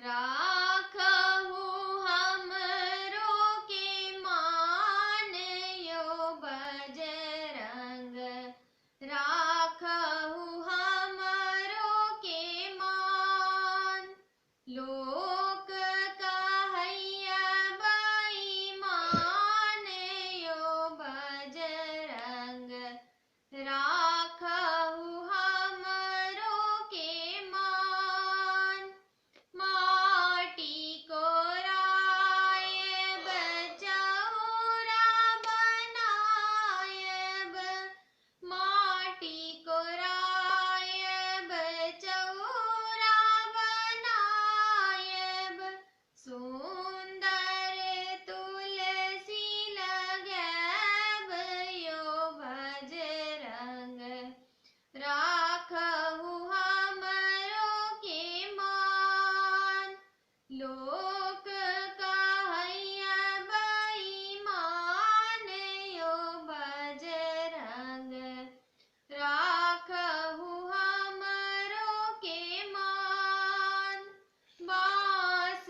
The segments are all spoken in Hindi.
राखहु हमरो के मान यो बजरंग, राखहु हमरो के मान। लोक कहैया बेईमान यो बजरंग, राखहु हमरो के मान। माटी कोरायब चौरा बनायब, माटी कोरायब चौरा बनायब। सुंदर तुलसी लगायब यो बजरंग, राखहु हमरो के मान। लोक कहैया बेईमान यो बजरंग, राखहु हमरो के मान। बाँस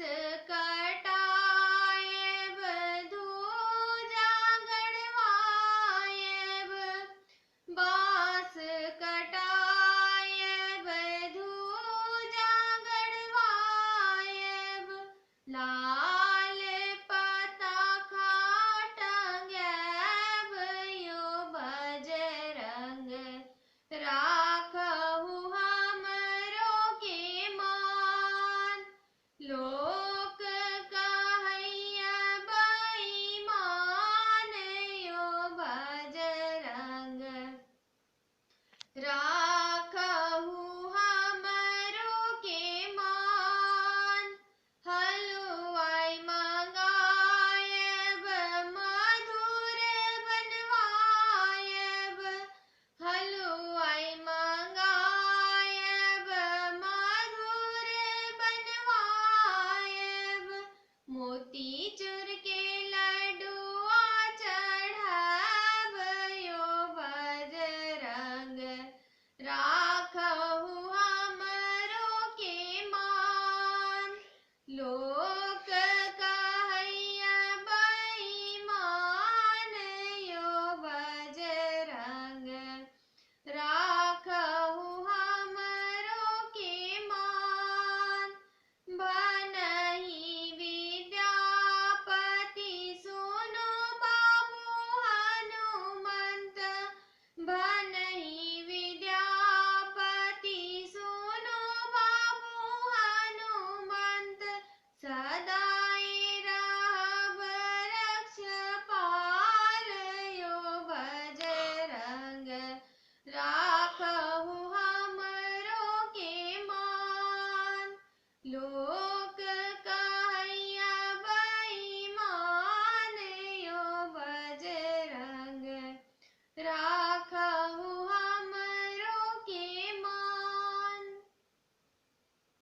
कटायब धूजा गड़वायब, बाँस कटायब धूजा गड़वायब।